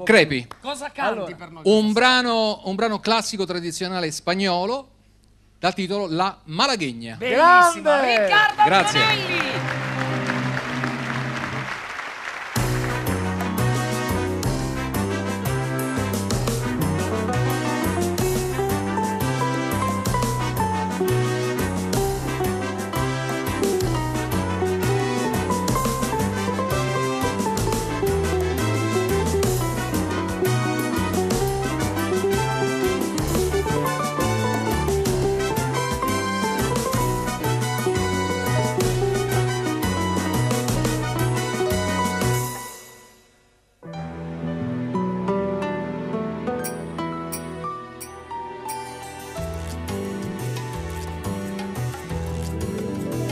Crepi. Cosa canti per noi? Un brano classico tradizionale spagnolo dal titolo La Malagueña. Bellissima. Grande! Riccardo Grazie. Antonelli.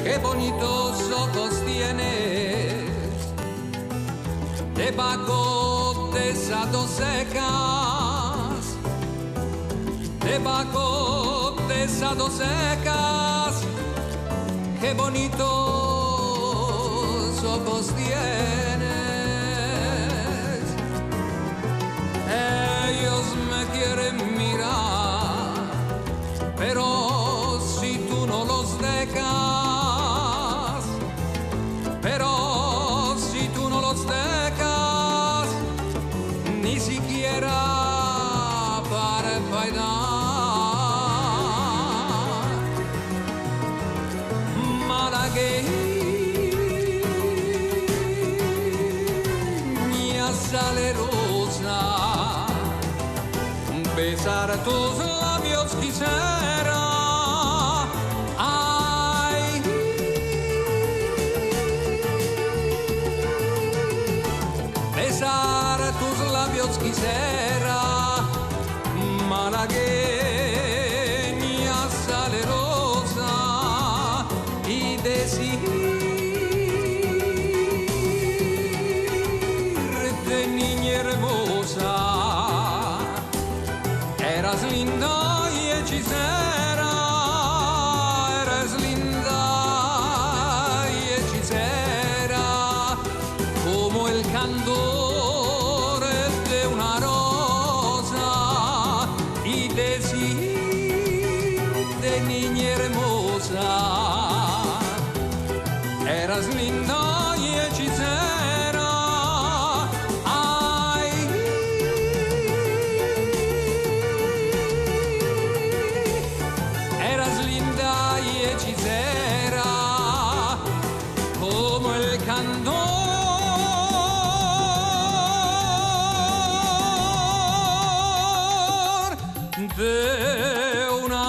Qué bonitos ojos tienes, debajo de esas dos cejas, debajo de esas dos cejas, qué bonitos ojos tienes. Ellos me quieren mirar, pero si tú no los dejas, pero si tú no los dejas, ni siquiera para bailar. Malagueña salerosa, besar tus labios quisiera. Besar tus labios quisiera, malagueña salerosa, y decirte, niña hermosa, eras linda y hechicera, eres linda y hechicera, como el candor de una rosa, y decirte, niña hermosa, eras linda y hechicera. Ay, eras linda y hechicera, como el candor de una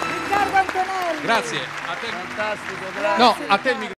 Riccardo Antonelli! Grazie. A te. Fantastico, grazie. No, a te il microfono.